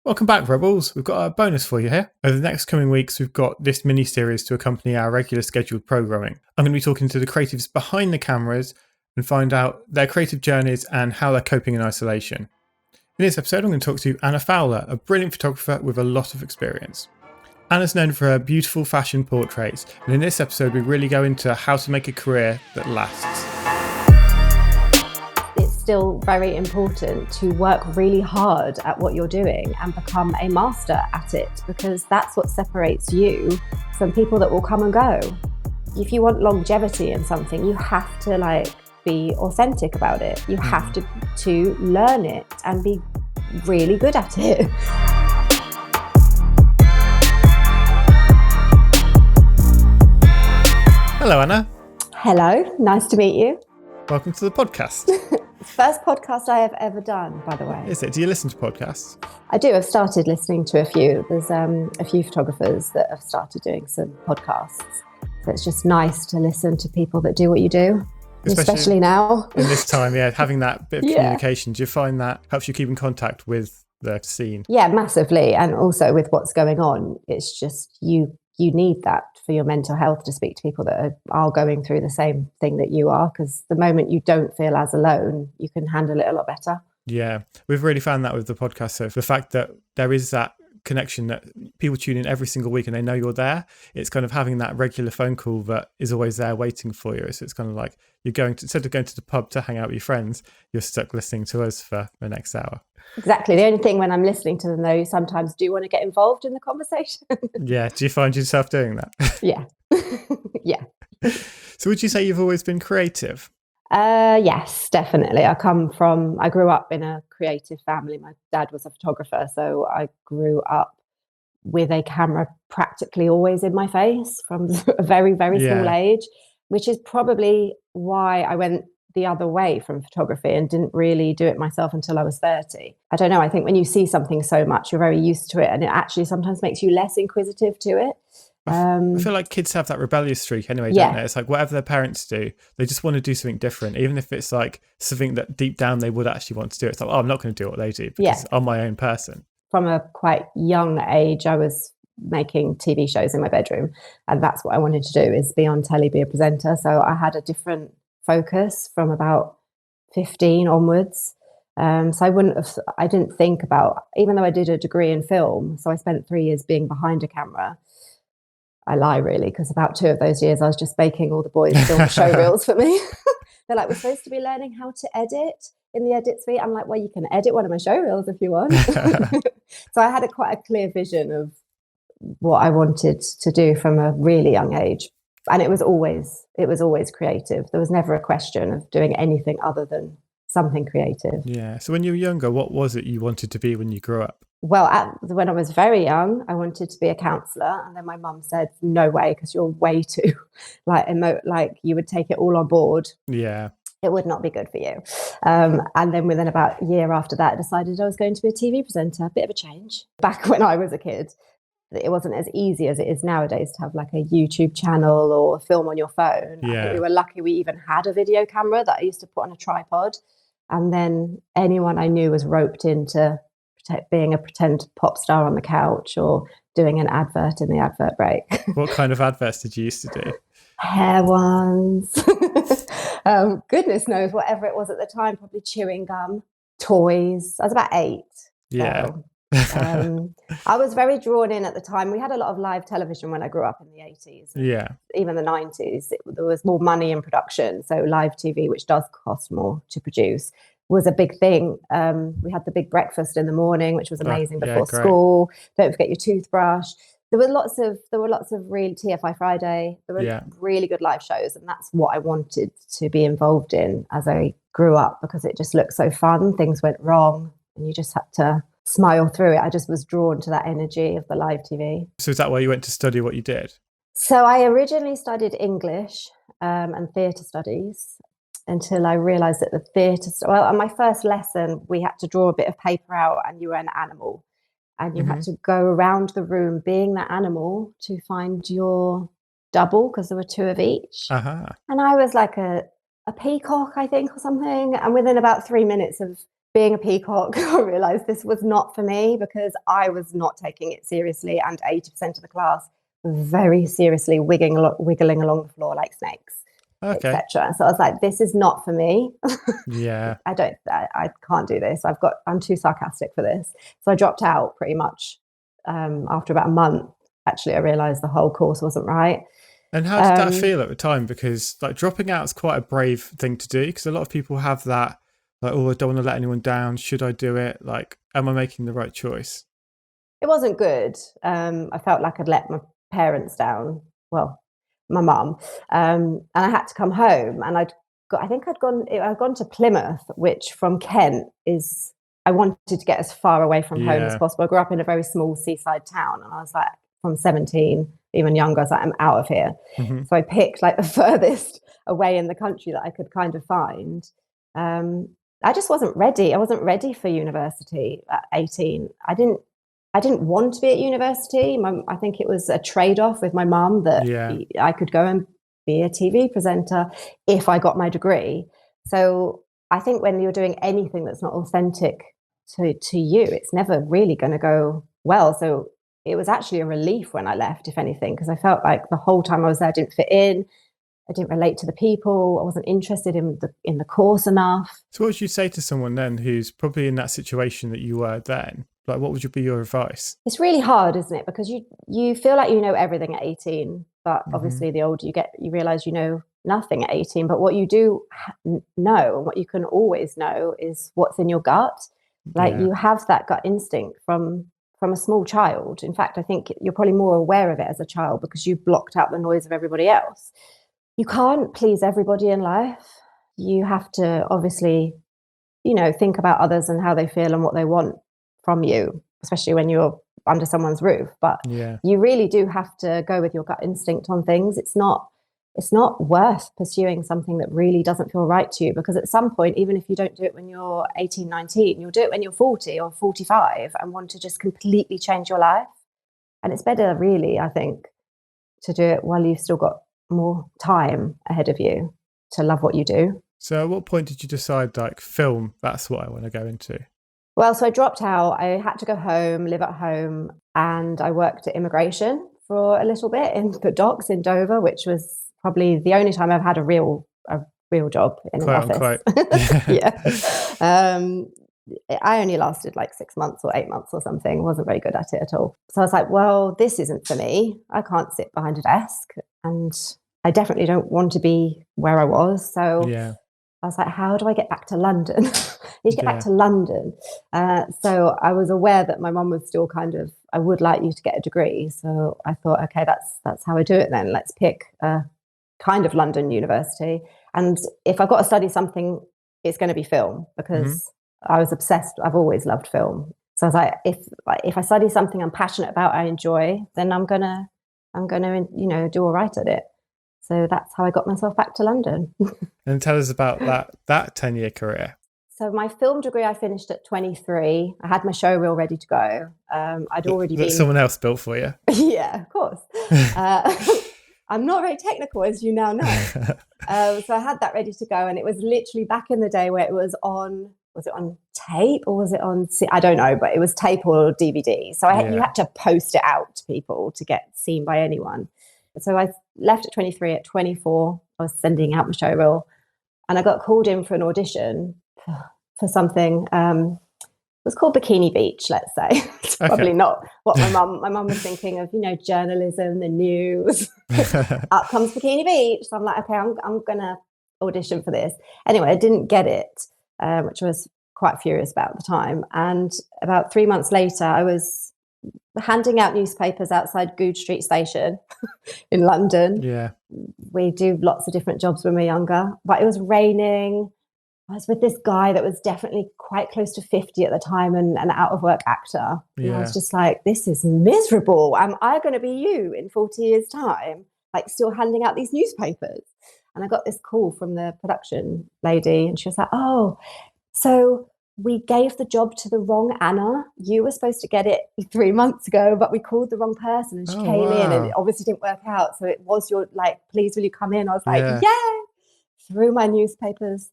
Welcome back, Rebels. We've got a bonus for you here. Over the next coming weeks, we've got this mini-series to accompany our regular scheduled programming. I'm going to be talking to the creatives behind the cameras and find out their creative journeys and how they're coping in isolation. In this episode, I'm going to talk to Anna Fowler, a brilliant photographer with a lot of experience. Anna's known for her beautiful fashion portraits, and in this episode, we really go into how to make a career that lasts. Still very important to work really hard at what you're doing and become a master at it, because that's what separates you from people that will come and go. If you want longevity in something, you have to be authentic about it. You have to learn it and be really good at it. Hello, Anna. Hello, nice to meet you. Welcome to the podcast. First podcast I have ever done, by the way. Is it? Do you listen to podcasts? I do. I've started listening to a few. There's a few photographers that have started doing some podcasts. So it's just nice to listen to people that do what you do, especially now. In this time, having that bit of communication. Do you find that helps you keep in contact with the scene? Yeah, massively. And also with what's going on, it's just you need that for your mental health, to speak to people that are going through the same thing that you are, because the moment you don't feel as alone, you can handle it a lot better. Yeah, we've really found that with the podcast. So the fact that there is that connection, that people tune in every single week and they know you're there, it's kind of having that regular phone call that is always there waiting for you. So it's kind of like you're going to, instead of going to the pub to hang out with your friends, you're stuck listening to us for the next hour. Exactly. The only thing when I'm listening to them, though, you sometimes do want to get involved in the conversation. Yeah. Do you find yourself doing that? Yeah. Yeah. So would you say you've always been creative? Yes, definitely. I grew up in a creative family. My dad was a photographer, so I grew up with a camera practically always in my face from a very, very small age, which is probably why I went the other way from photography and didn't really do it myself until I was 30. I don't know. I think when you see something so much, you're very used to it, and it actually sometimes makes you less inquisitive to it. I feel like kids have that rebellious streak anyway, don't they? It's like whatever their parents do, they just want to do something different, even if it's like something that deep down they would actually want to do. It's like, oh, I'm not going to do what they do because I'm my own person. From a quite young age, I was making TV shows in my bedroom, and that's what I wanted to do, is be on telly, be a presenter. So I had a different focus from about 15 onwards. So I didn't think about, even though I did a degree in film, so I spent 3 years being behind a camera. I lie really, because about 2 of those years I was just making all the boys film show reels for me. They're like, we're supposed to be learning how to edit in the edit suite. I'm like, well, you can edit one of my show reels if you want. So I had quite a clear vision of what I wanted to do from a really young age. And it was always creative. There was never a question of doing anything other than something creative. Yeah. So when you were younger, what was it you wanted to be when you grew up? Well, when I was very young, I wanted to be a counsellor, and then my mum said, "No way, because you're way too like you would take it all on board. Yeah, it would not be good for you." And then within about a year after that, I decided I was going to be a TV presenter. A bit of a change. Back when I was a kid, it wasn't as easy as it is nowadays to have like a YouTube channel or a film on your phone. Yeah. I think we were lucky we even had a video camera that I used to put on a tripod, and then anyone I knew was roped into being a pretend pop star on the couch or doing an advert in the advert break. What kind of adverts did you used to do? Hair ones. Goodness knows, whatever it was at the time, probably chewing gum, toys. I was about 8. Yeah. So, I was very drawn in at the time. We had a lot of live television when I grew up in the 80s. Yeah. Even the 90s. There was more money in production. So live TV, which does cost more to produce, was a big thing. We had the big breakfast in the morning, which was amazing before school. Don't forget your toothbrush. There were lots of real TFI Friday. There were really good live shows, and that's what I wanted to be involved in as I grew up, because it just looked so fun. Things went wrong, and you just had to smile through it. I just was drawn to that energy of the live TV. So is that why you went to study what you did? So I originally studied English and theatre studies, until I realised that the theatre, on my first lesson, we had to draw a bit of paper out, and you were an animal, and you had to go around the room being that animal to find your double, because there were 2 of each. Uh-huh. And I was like a peacock, I think, or something. And within about 3 minutes of being a peacock, I realized this was not for me because I was not taking it seriously, and 80% of the class were very seriously wiggling along the floor like snakes, Okay. etc. So I was like, this is not for me. Yeah. I can't do this. I'm too sarcastic for this. So I dropped out pretty much after about a month. Actually, I realized the whole course wasn't right. And how did that feel at the time? Because like dropping out is quite a brave thing to do, because a lot of people have that, like, oh, I don't want to let anyone down. Should I do it? Like, am I making the right choice? It wasn't good. I felt like I'd let my parents down. Well, my mum, and I had to come home. And I'd gone to Plymouth, which from Kent is. I wanted to get as far away from home as Yeah. possible. I grew up in a very small seaside town, and I was like, from 17, even younger, I was like, I'm out of here. Mm-hmm. So I picked like the furthest away in the country that I could kind of find. I just wasn't ready. I wasn't ready for university at 18. I didn't want to be at university. I think it was a trade-off with my mum that Yeah. I could go and be a TV presenter if I got my degree. So I think when you're doing anything that's not authentic to you, it's never really going to go well. So it was actually a relief when I left, if anything, because I felt like the whole time I was there, I didn't fit in. I didn't relate to the people. I wasn't interested in the course enough. So what would you say to someone then who's probably in that situation that you were then? Like, what would be your advice? It's really hard, isn't it? Because you feel like you know everything at 18, but obviously the older you get, you realize you know nothing at 18. But what you do know, and what you can always know, is what's in your gut. Like you have that gut instinct from a small child. In fact, I think you're probably more aware of it as a child because you blocked out the noise of everybody else. You can't please everybody in life. You have to obviously, think about others and how they feel and what they want from you, especially when you're under someone's roof. But you really do have to go with your gut instinct on things. It's not worth pursuing something that really doesn't feel right to you, because at some point, even if you don't do it when you're 18, 19, you'll do it when you're 40 or 45 and want to just completely change your life. And it's better, really, I think, to do it while you've still got more time ahead of you to love what you do. So at what point did you decide, like, film, that's what I want to go into? Well, so I dropped out. I had to go home, live at home, and I worked at immigration for a little bit in the docks in Dover, which was probably the only time I've had a real job in an office. Yeah. I only lasted like 6 months or 8 months or something. Wasn't very good at it at all. So I was like, well, this isn't for me. I can't sit behind a desk, and I definitely don't want to be where I was. So I was like, how do I get back to London? I need to get back to London. So I was aware that my mum was still kind of, I would like you to get a degree. So I thought, okay, that's how I do it then. Let's pick a kind of London university. And if I've got to study something, it's going to be film, because I was obsessed. I've always loved film. So I was like, if I study something I'm passionate about, I enjoy, then I'm gonna do all right at it. So that's how I got myself back to London. And tell us about that 10-year career. So my film degree, I finished at 23. I had my show reel ready to go. I'd already been... someone else built for you. Yeah, of course. I'm not very technical, as you now know. So I had that ready to go. And it was literally back in the day where it was on tape or was it on... I don't know, but it was tape or DVD. So you had to post it out to people to get seen by anyone. So I left at 23. At 24, I was sending out my show reel. And I got called in for an audition for something. It was called Bikini Beach, let's say. It's probably not what my mum was thinking of, journalism, the news. Up comes Bikini Beach. So I'm like, okay, I'm going to audition for this. Anyway, I didn't get it, which I was quite furious about at the time. And about 3 months later, I was handing out newspapers outside Goode Street Station in London. Yeah. We do lots of different jobs when we're younger, but it was raining. I was with this guy that was definitely quite close to 50 at the time and an out of work actor. And I was just like, this is miserable. Am I going to be you in 40 years time? Like still handing out these newspapers. And I got this call from the production lady and she was like, oh, so we gave the job to the wrong Anna. You were supposed to get it 3 months ago, but we called the wrong person and she came in and it obviously didn't work out. So it was your, like, please, will you come in? I was like, yeah. Threw my newspapers.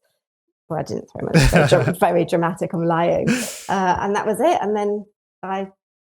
Well, I didn't throw much, very dramatic, I'm lying. And that was it. And then I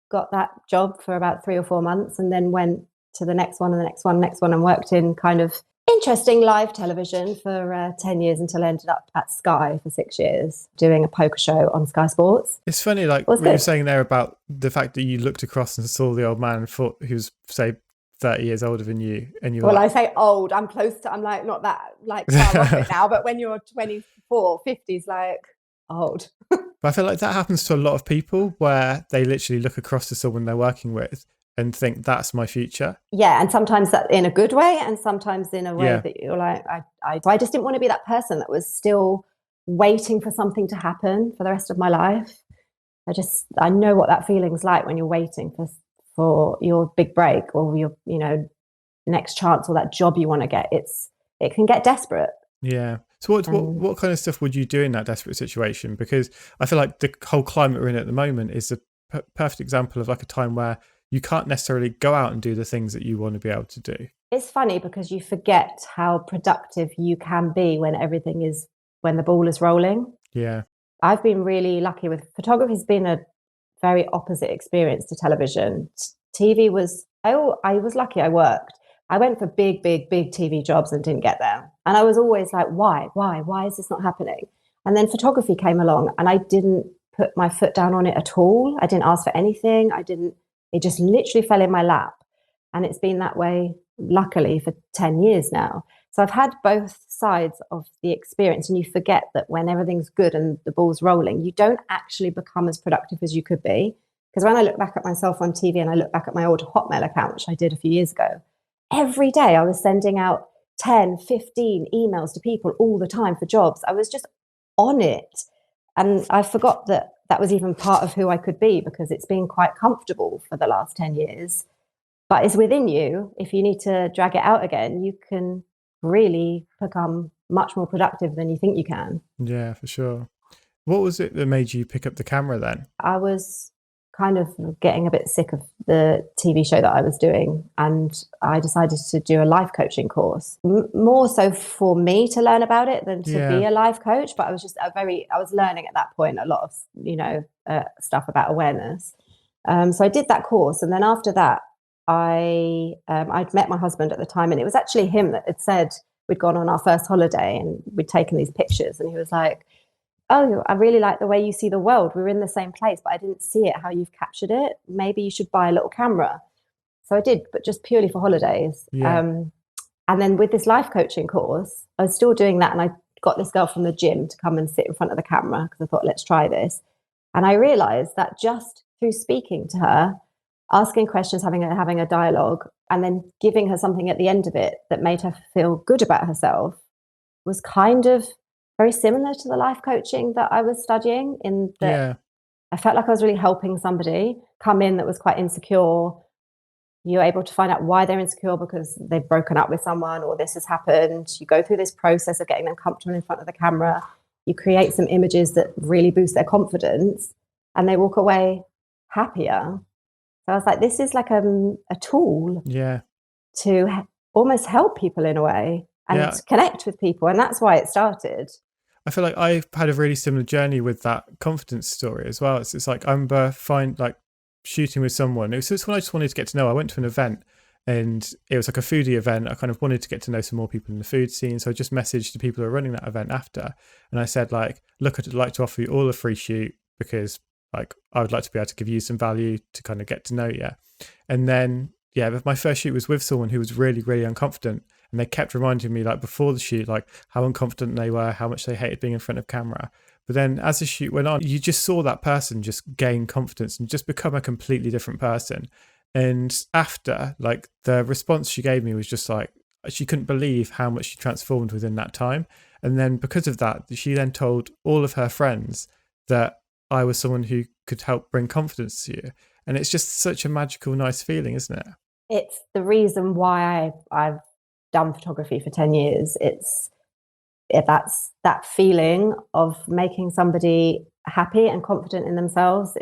got that job for about 3 or 4 months and then went to the next one and the next one and worked in kind of interesting live television for 10 years until I ended up at Sky for 6 years doing a poker show on Sky Sports. It's funny, like what you were saying there about the fact that you looked across and saw the old man and thought he was, say, 30 years older than you, and you were I say old, I'm close to, I'm like not that like far off it now, but when you're 24, 50 is like old. But I feel like that happens to a lot of people where they literally look across to someone they're working with and think that's my future. Yeah, and sometimes that in a good way and sometimes in a way that you're like, I just didn't want to be that person that was still waiting for something to happen for the rest of my life. I know what that feeling's like when you're waiting for your big break or your, next chance or that job you want to get. It can get desperate. Yeah. So what kind of stuff would you do in that desperate situation? Because I feel like the whole climate we're in at the moment is a perfect example of like a time where you can't necessarily go out and do the things that you want to be able to do. It's funny because you forget how productive you can be when the ball is rolling. Yeah. I've been really lucky with photography. Has been a very opposite experience to television. TV was, I was lucky I worked. I went for big TV jobs and didn't get them. And I was always like, why is this not happening? And then photography came along and I didn't put my foot down on it at all. I didn't ask for anything. It just literally fell in my lap. And it's been that way, luckily, for 10 years now. So I've had both sides of the experience, and you forget that when everything's good and the ball's rolling, you don't actually become as productive as you could be. Because when I look back at myself on TV and I look back at my old Hotmail account, which I did a few years ago, every day I was sending out 10, 15 emails to people all the time for jobs. I was just on it. And I forgot that was even part of who I could be, because it's been quite comfortable for the last 10 years. But it's within you. If you need to drag it out again, you can really become much more productive than you think you can. Yeah, for sure. What was it that made you pick up the camera then? I was kind of getting a bit sick of the TV show that I was doing, and I decided to do a life coaching course, more so for me to learn about it than to be a life coach. But I was just I was learning at that point a lot of stuff about awareness. So I did that course, and then after that I'd met my husband at the time, and it was actually him that had said, we'd gone on our first holiday and we'd taken these pictures, and he was like, oh, I really like the way you see the world. We were in the same place, but I didn't see it how you've captured it. Maybe you should buy a little camera. So I did, but just purely for holidays. Yeah. And then with this life coaching course, I was still doing that, and I got this girl from the gym to come and sit in front of the camera because I thought, let's try this. And I realized that just through speaking to her, asking questions, having a dialogue, and then giving her something at the end of it that made her feel good about herself was kind of very similar to the life coaching that I was studying, in that I felt like I was really helping somebody come in that was quite insecure. You're able to find out why they're insecure, because they've broken up with someone or this has happened. You go through this process of getting them comfortable in front of the camera. You create some images that really boost their confidence, and they walk away happier. So I was like, this is like a tool to almost help people in a way and connect with people. And that's why it started. I feel like I've had a really similar journey with that confidence story as well. It's like I remember shooting with someone. It was just when I just wanted to get to know. I went to an event and it was like a foodie event. I kind of wanted to get to know some more people in the food scene. So I just messaged the people who were running that event after. And I said, like, look, I'd like to offer you all a free shoot because like I would like to be able to give you some value to kind of get to know you. And then my first shoot was with someone who was really, really unconfident, and they kept reminding me, like, before the shoot, like how unconfident they were, how much they hated being in front of camera. But then as the shoot went on, you just saw that person just gain confidence and just become a completely different person. And after, like, the response she gave me was just like, she couldn't believe how much she transformed within that time. And then because of that, she then told all of her friends that I was someone who could help bring confidence to you. And it's just such a magical, nice feeling, isn't it? It's the reason why I've done photography for 10 years. That's that feeling of making somebody happy and confident in themselves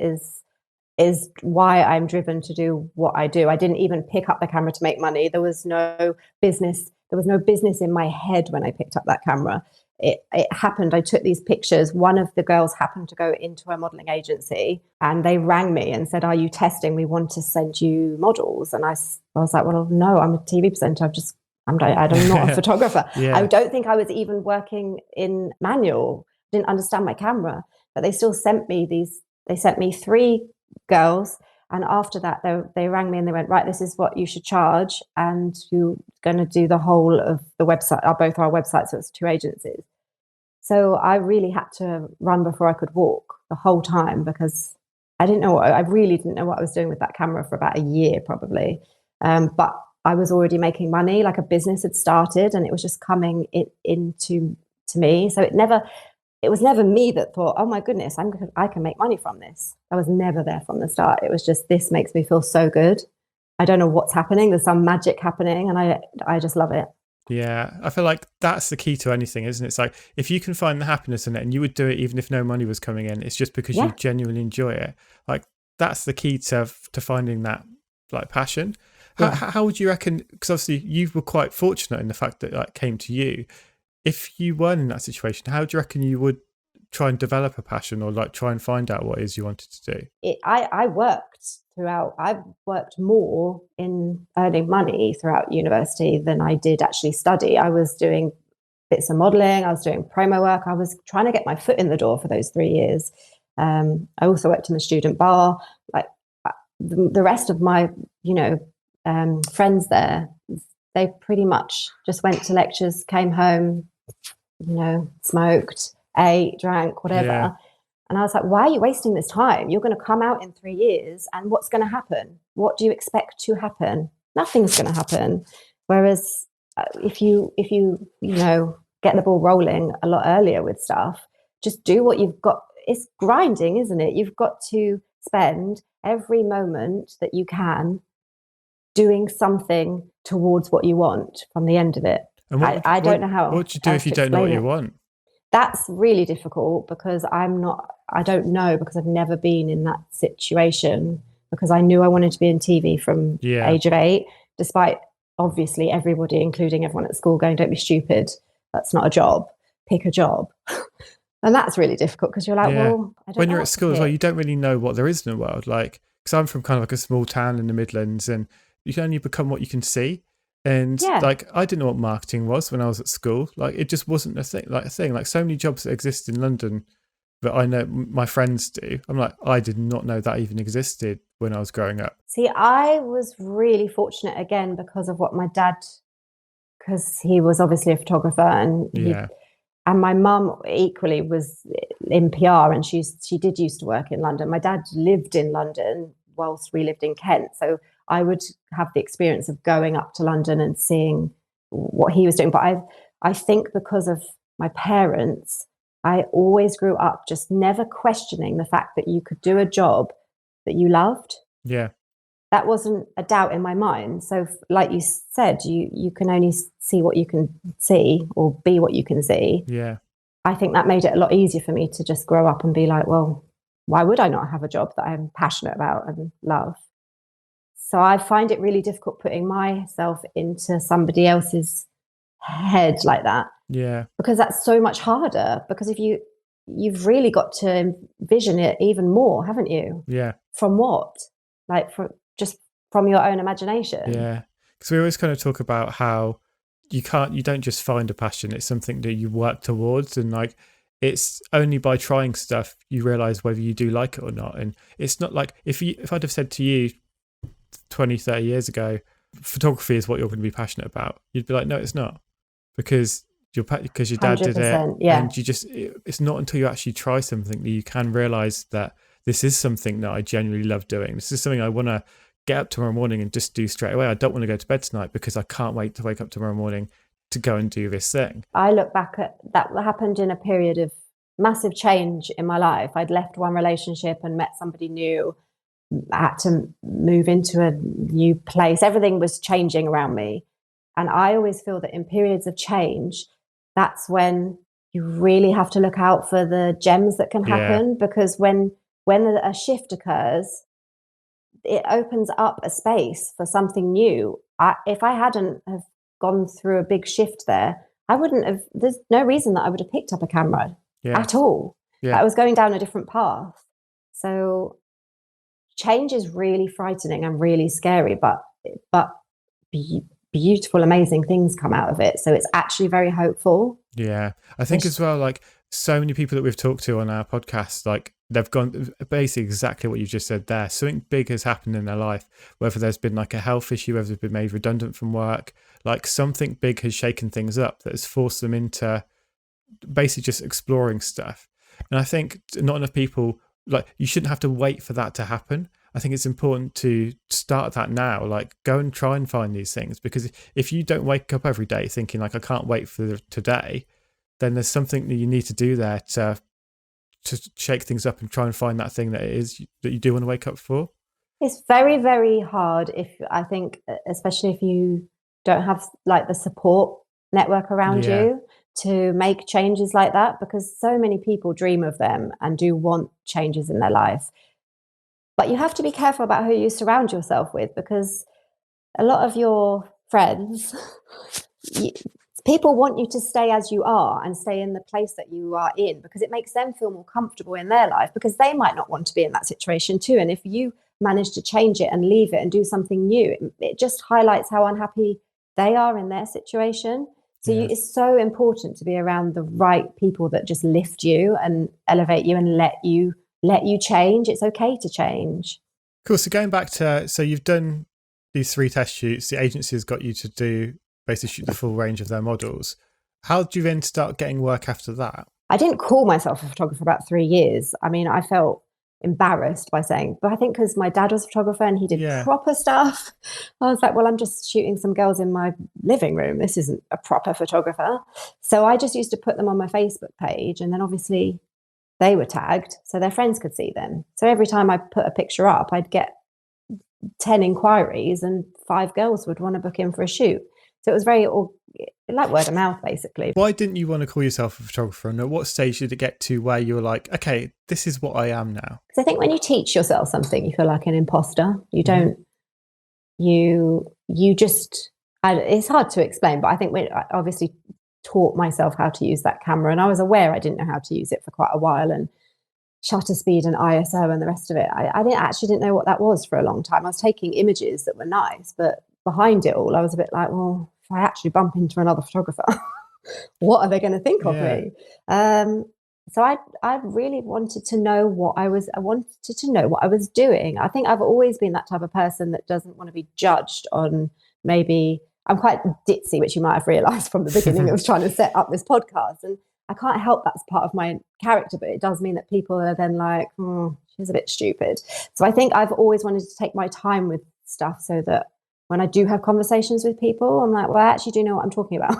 is why I'm driven to do what I do. I didn't even pick up the camera to make money. There was no business in my head when I picked up that camera. it happened. I took these pictures. One of the girls happened to go into a modeling agency and they rang me and said, "Are you testing? We want to send you models." And I was like, "Well, no, I'm a TV presenter. I'm not a photographer." Yeah. I don't think I was even working in manual, didn't understand my camera, but they still sent me they sent me 3 girls. And after that, they rang me and they went, "Right, this is what you should charge. And you're going to do the whole of the website, both our websites." So it's 2 agencies. So I really had to run before I could walk the whole time, because I really didn't know what I was doing with that camera for about a year, probably. But I was already making money, like a business had started, and it was just coming into me. So it was never me that thought, "Oh my goodness, I can make money from this." I was never there from the start. It was just, this makes me feel so good. I don't know what's happening. There's some magic happening, and I just love it. Yeah, I feel like that's the key to anything, isn't it? It's like, if you can find the happiness in it, and you would do it even if no money was coming in, it's just because you genuinely enjoy it. Like, that's the key to finding that like passion. How would you reckon? Because obviously you were quite fortunate in the fact that like came to you. If you weren't in that situation, how do you reckon you would try and develop a passion, or like try and find out what it is you wanted to do? I worked throughout. I've worked more in earning money throughout university than I did actually study. I was doing bits of modeling. I was doing promo work. I was trying to get my foot in the door for those 3 years. I also worked in the student bar. Like the rest of my, friends there, they pretty much just went to lectures, came home, smoked, ate, drank, whatever. Yeah. And I was like, "Why are you wasting this time? You're going to come out in 3 years, and what's going to happen? What do you expect to happen? Nothing's going to happen." Whereas if you get the ball rolling a lot earlier with stuff, just do what you've got. It's grinding, isn't it? You've got to spend every moment that you can doing something towards what you want from the end of it. And I don't know how. What would you do if you don't know what you want? That's really difficult, because I don't know, because I've never been in that situation, because I knew I wanted to be in TV from age of 8, despite obviously everybody, including everyone at school, going, "Don't be stupid. That's not a job. Pick a job." And that's really difficult, because you're like, well, I don't when know you're what at to school as well, pick. you don't really know what there is in the world. Like, because I'm from kind of like a small town in the Midlands, and you can only become what you can see. And like, I didn't know what marketing was when I was at school. Like, it just wasn't a thing. Like so many jobs that exist in London that I know my friends do. I'm like, I did not know that even existed when I was growing up. See, I was really fortunate, again, because of what my dad, because he was obviously a photographer, and and my mum equally was in PR, and she did used to work in London. My dad lived in London whilst we lived in Kent, so I would have the experience of going up to London and seeing what he was doing. But I think because of my parents, I always grew up just never questioning the fact that you could do a job that you loved. Yeah. That wasn't a doubt in my mind. So like you said, you can only see what you can see, or be what you can see. Yeah. I think that made it a lot easier for me to just grow up and be like, well, why would I not have a job that I'm passionate about and love? So I find it really difficult putting myself into somebody else's head like that. Yeah. Because that's so much harder, because if you've really got to envision it even more, haven't you? Yeah. From what? Like, from your own imagination. Yeah. Because we always kind of talk about how you don't just find a passion. It's something that you work towards, and like, it's only by trying stuff you realize whether you do like it or not. And it's not like, if I'd have said to you 20, 30 years ago, photography is what you're going to be passionate about, you'd be like, no, it's not, because your dad did it. Yeah. And it's not until you actually try something that you can realize that this is something that I genuinely love doing. This is something I want to get up tomorrow morning and just do straight away. I don't want to go to bed tonight because I can't wait to wake up tomorrow morning to go and do this thing. I look back at that happened in a period of massive change in my life. I'd left one relationship and met somebody new. I had to move into a new place. Everything was changing around me. And I always feel that in periods of change, that's when you really have to look out for the gems that can happen. Because when a shift occurs, it opens up a space for something new. If I hadn't have gone through a big shift there, I wouldn't have, there's no reason that I would have picked up a camera at all. Yeah. I was going down a different path. So change is really frightening and really scary, but beautiful, amazing things come out of it. So it's actually very hopeful. Yeah. I think as well, like so many people that we've talked to on our podcast, like they've gone basically exactly what you just said there. Something big has happened in their life, whether there's been like a health issue, whether they've been made redundant from work, like something big has shaken things up that has forced them into basically just exploring stuff. And I think not enough people, like, you shouldn't have to wait for that to happen. I think it's important to start that now, like go and try and find these things, because if you don't wake up every day thinking like I can't wait for today, then there's something that you need to do there to shake things up and try and find that thing that it is that you do want to wake up for. It's very, very hard, if I think, especially if you don't have like the support network around you to make changes like that, because so many people dream of them and do want changes in their life. But you have to be careful about who you surround yourself with, because a lot of your friends, people want you to stay as you are and stay in the place that you are in, because it makes them feel more comfortable in their life, because they might not want to be in that situation too. And if you manage to change it and leave it and do something new, it just highlights how unhappy they are in their situation. So it's so important to be around the right people that just lift you and elevate you and let you change. It's okay to change. Cool. So going back to, so you've done these 3 test shoots, the agency has got you to do basically shoot the full range of their models. How did you then start getting work after that? I didn't call myself a photographer for about 3 years. I mean, I felt embarrassed by saying, but I think because my dad was a photographer and he did proper stuff, I was like, well, I'm just shooting some girls in my living room. This isn't a proper photographer. So I just used to put them on my Facebook page, and then obviously they were tagged so their friends could see them. So every time I put a picture up, I'd get 10 inquiries and 5 girls would want to book in for a shoot. So it was very like word of mouth, basically. Why didn't you want to call yourself a photographer? And at what stage did it get to where you were like, okay, this is what I am now? Because I think when you teach yourself something, you feel like an imposter. You don't, you just, it's hard to explain, but I think I obviously taught myself how to use that camera, and I was aware I didn't know how to use it for quite a while, and shutter speed and ISO and the rest of it. I didn't know what that was for a long time. I was taking images that were nice, but behind it all, I was a bit like, well, if I actually bump into another photographer, what are they going to think of me? So I really wanted to know what I wanted to know what I was doing. I think I've always been that type of person that doesn't want to be judged on, maybe I'm quite ditzy, which you might have realized from the beginning of trying to set up this podcast. And I can't help that's part of my character, but it does mean that people are then like, she's a bit stupid. So I think I've always wanted to take my time with stuff so that when I do have conversations with people, I'm like, well, I actually do know what I'm talking about.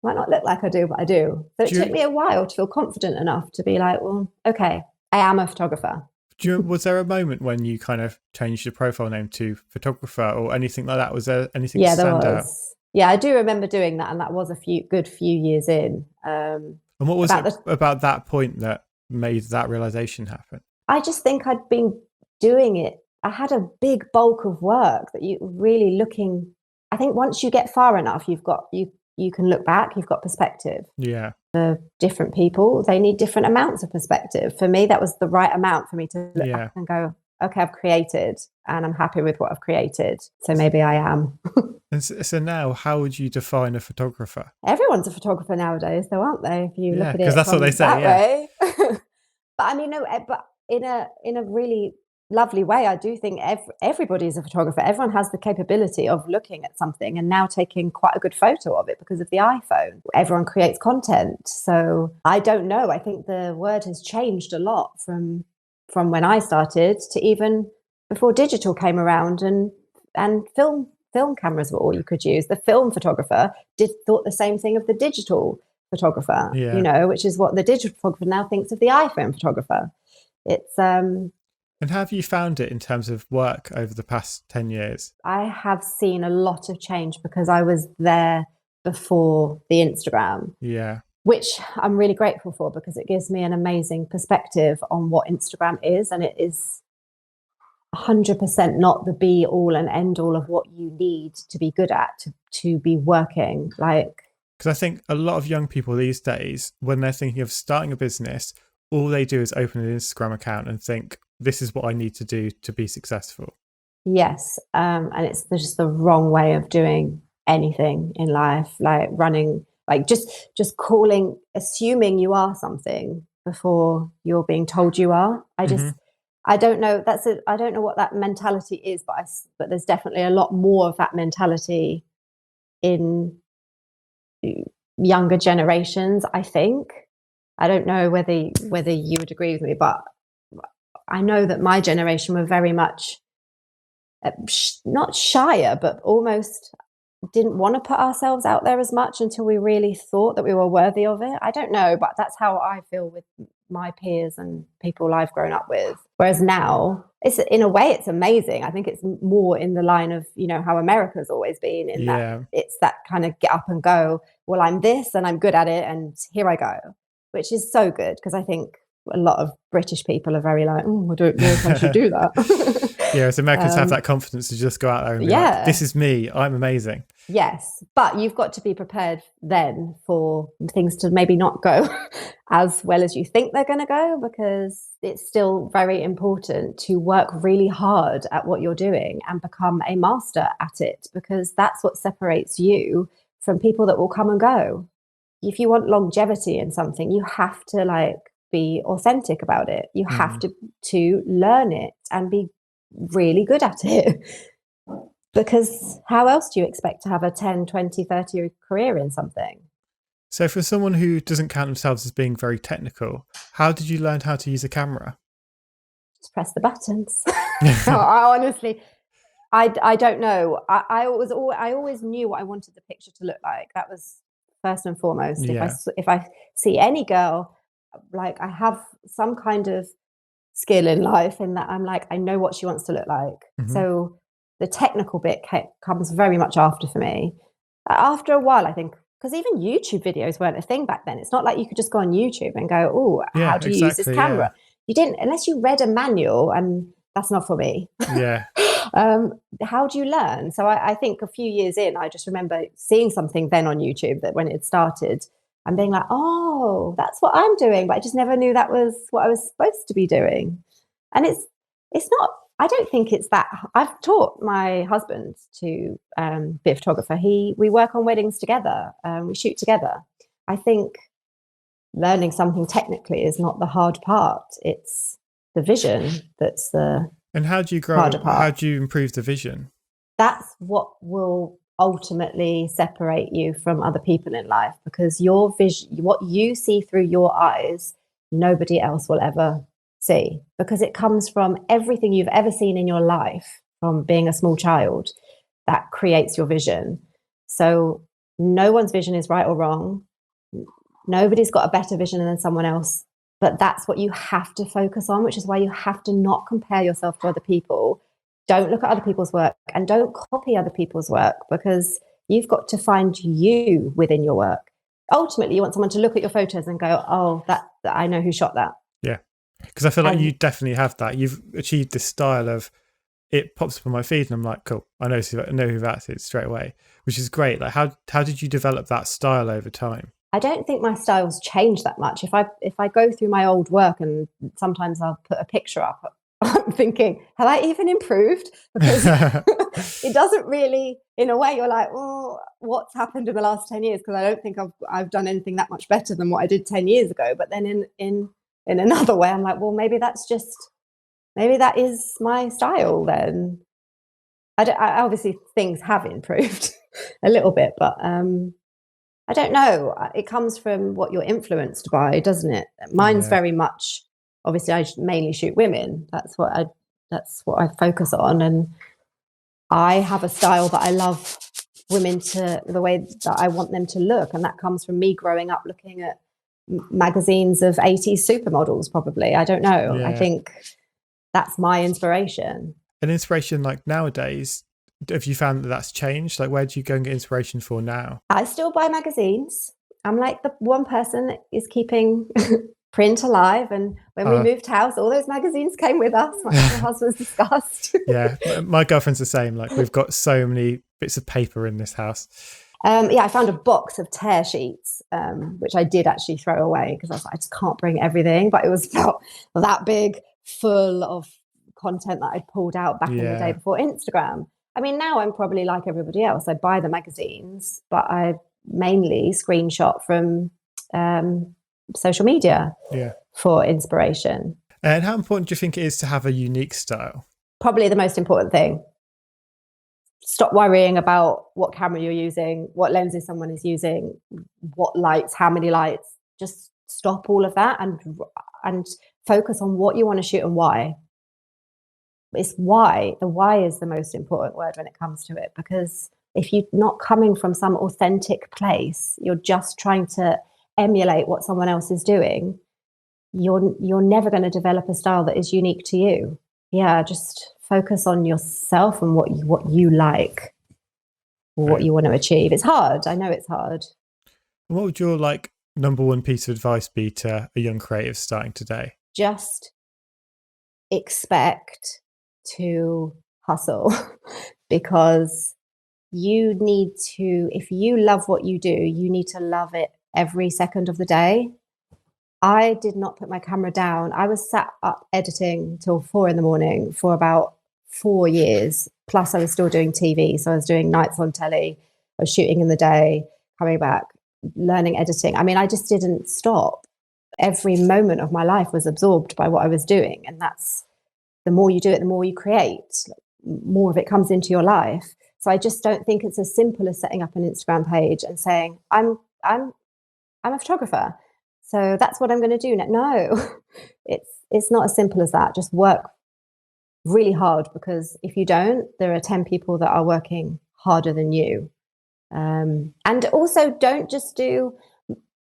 Might not look like I do, but I do. So it took me a while to feel confident enough to be like, well, okay, I am a photographer. Was there a moment when you kind of changed your profile name to photographer or anything like that? Was there anything stand out? Yeah, I do remember doing that, and that was a good few years in. And what was it about that point that made that realization happen? I just think I'd been doing it. I had a big bulk of work that you really looking. I think once you get far enough, you can look back. You've got perspective. Yeah. For different people, they need different amounts of perspective. For me, that was the right amount for me to look back and go, okay, I've created and I'm happy with what I've created. So maybe I am. And so now, how would you define a photographer? Everyone's a photographer nowadays, though, aren't they? If you look at it, because that's what they say. That way. But I mean, no, but in a really lovely way, I do think everybody is a photographer. Everyone has the capability of looking at something and now taking quite a good photo of it because of the iPhone. Everyone creates content. So I don't know. I think the word has changed a lot from when I started to even before digital came around, and film cameras were all you could use. The film photographer thought the same thing of the digital photographer, which is what the digital photographer now thinks of the iPhone photographer. It's And how have you found it in terms of work over the past 10 years? I have seen a lot of change because I was there before the Instagram. Yeah. Which I'm really grateful for, because it gives me an amazing perspective on what Instagram is. And it is 100% not the be all and end all of what you need to be good at, to be working. Like, Because I think a lot of young people these days, when they're thinking of starting a business, all they do is open an Instagram account and think, this is what I need to do to be successful. Yes. And it's just the wrong way of doing anything in life, like running, like just assuming you are something before you're being told you are. I don't know. I don't know what that mentality is, but there's definitely a lot more of that mentality in younger generations, I think. I don't know whether you would agree with me, but I know that my generation were very much not shyer, but almost didn't want to put ourselves out there as much until we really thought that we were worthy of it. I don't know, but that's how I feel with my peers and people I've grown up with. Whereas now, it's in a way, it's amazing. I think it's more in the line of, how America's always been in that it's that kind of get up and go, well, I'm this and I'm good at it and here I go, which is so good because I think a lot of British people are very like, I don't know if I should do that. Yeah, as Americans have that confidence to just go out there and be like, this is me, I'm amazing. Yes, but you've got to be prepared then for things to maybe not go as well as you think they're going to go, because it's still very important to work really hard at what you're doing and become a master at it, because that's what separates you from people that will come and go. If you want longevity in something, you have to be authentic about it. You have to learn it and be really good at it. Because how else do you expect to have a 10, 20, 30 year career in something? So for someone who doesn't count themselves as being very technical, how did you learn how to use a camera? Just press the buttons. No, I honestly, I don't know. I always knew what I wanted the picture to look like. That was first and foremost. Yeah. If I see any girl, I have some kind of skill in life in that I'm like, I know what she wants to look like. So the technical bit comes very much after for me. After a while, I think, because even YouTube videos weren't a thing back then. It's not like you could just go on YouTube and go, oh, how do you use this camera? Yeah. You didn't, unless you read a manual, and that's not for me. Yeah. How do you learn? So I think a few years in, I just remember seeing something then on YouTube that when it started, and being like, oh, that's what I'm doing. But I just never knew that was what I was supposed to be doing. And it's not, I don't think it's that. I've taught my husband to be a photographer. We work on weddings together. We shoot together. I think learning something technically is not the hard part. It's the vision that's the And how do you grow? harder part. How do you improve the vision? That's what will ultimately separate you from other people in life, because your vision, what you see through your eyes, nobody else will ever see, because it comes from everything you've ever seen in your life from being a small child that creates your vision. So no one's vision is right or wrong. Nobody's got a better vision than someone else, but that's what you have to focus on, which is why you have to not compare yourself to other people. Don't look at other people's work and don't copy other people's work, because you've got to find you within your work. Ultimately, you want someone to look at your photos and go, oh, that I know who shot that. Yeah. Because I feel like you definitely have that. You've achieved this style of, it pops up on my feed and I'm like, cool, I know who that is straight away, which is great. Like how did you develop that style over time? I don't think my style's changed that much. If I go through my old work and sometimes I'll put a picture up, I'm thinking, have I even improved? Because it doesn't really, in a way, you're like, oh, what's happened in the last 10 years? Because I don't think I've done anything that much better than what I did 10 years ago. But then in another way, I'm like, well, maybe that is my style then. I obviously things have improved a little bit, but I don't know. It comes from what you're influenced by, doesn't it? Mine's very much, obviously I mainly shoot women. That's what I focus on. And I have a style that I love women to, the way that I want them to look. And that comes from me growing up looking at magazines of 80s supermodels, probably. I don't know. I think that's my inspiration. An inspiration like nowadays, have you found that that's changed? Like, where do you go and get inspiration for now? I still buy magazines. I'm like the one person that is keeping print alive. And when we moved house, all those magazines came with us. My husband's disgust. Yeah, my girlfriend's the same. Like, we've got so many bits of paper in this house. Yeah, I found a box of tear sheets, which I did actually throw away because I was like, I just can't bring everything. But it was about that big, full of content that I'd pulled out back in the day before Instagram. I mean, now I'm probably like everybody else. I buy the magazines, but I mainly screenshot from social media for inspiration. And how important do you think it is to have a unique style? Probably the most important thing. Stop worrying about what camera you're using, what lenses someone is using, what lights, how many lights. Just stop all of that and focus on what you want to shoot and why. It's why. The why is the most important word when it comes to it, because if you're not coming from some authentic place, you're just trying to emulate what someone else is doing, you're never going to develop a style that is unique to you. Yeah, just focus on yourself and what you like, or what you want to achieve. It's hard. I know it's hard. What would your number one piece of advice be to a young creative starting today? Just expect to hustle because you need to, if you love what you do, you need to love it every second of the day. I did not put my camera down. I was sat up editing till 4 a.m. for about 4 years. Plus I was still doing TV. So I was doing nights on telly. I was shooting in the day, coming back, learning editing. I mean, I just didn't stop. Every moment of my life was absorbed by what I was doing. And that's, the more you do it, the more you create, more of it comes into your life. So I just don't think it's as simple as setting up an Instagram page and saying, I'm a photographer, so that's what I'm going to do. No, it's not as simple as that. Just work really hard, because if you don't, there are 10 people that are working harder than you. And also don't just do,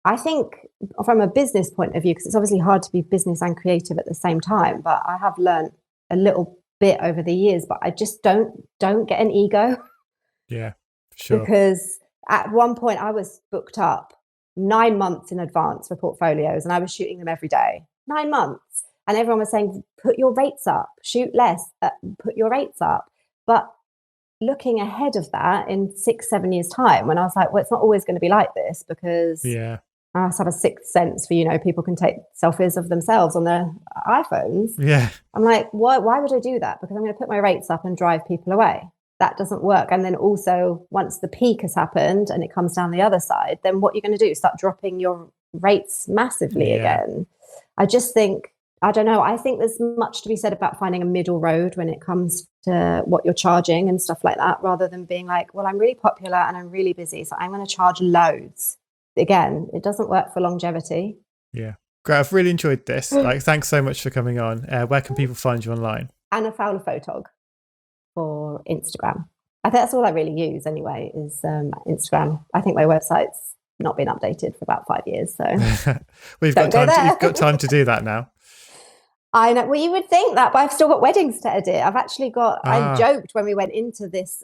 I think from a business point of view, because it's obviously hard to be business and creative at the same time, but I have learned a little bit over the years, but I just don't get an ego. Yeah, sure. Because at one point I was booked up 9 months in advance for portfolios, and I was shooting them every day. 9 months. And everyone was saying, put your rates up, shoot less, put your rates up. But looking ahead of that in 6-7 years time, when I was like, well, it's not always going to be like this, because I must have a sixth sense for, people can take selfies of themselves on their iPhones. Yeah. I'm like, why would I do that? Because I'm going to put my rates up and drive people away. That doesn't work. And then also, once the peak has happened and it comes down the other side, then what you're going to do? Start dropping your rates massively again. I just think, I don't know. I think there's much to be said about finding a middle road when it comes to what you're charging and stuff like that, rather than being like, well, I'm really popular and I'm really busy, so I'm going to charge loads. Again, it doesn't work for longevity. Yeah. Great. I've really enjoyed this. Thanks so much for coming on. Where can people find you online? Anna Fowler Photog for Instagram. I think that's all I really use anyway, is Instagram. I think my website's not been updated for about 5 years. So well, you've got time to do that now. I know. Well, you would think that, but I've still got weddings to edit. I've actually got, I joked when we went into this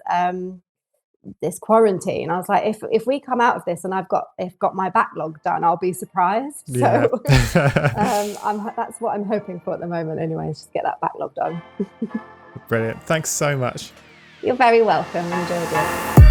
this quarantine, I was like, if we come out of this and I've got my backlog done, I'll be surprised. Yeah. So that's what I'm hoping for at the moment anyway, is just get that backlog done. Brilliant. Thanks so much. You're very welcome. I enjoyed it.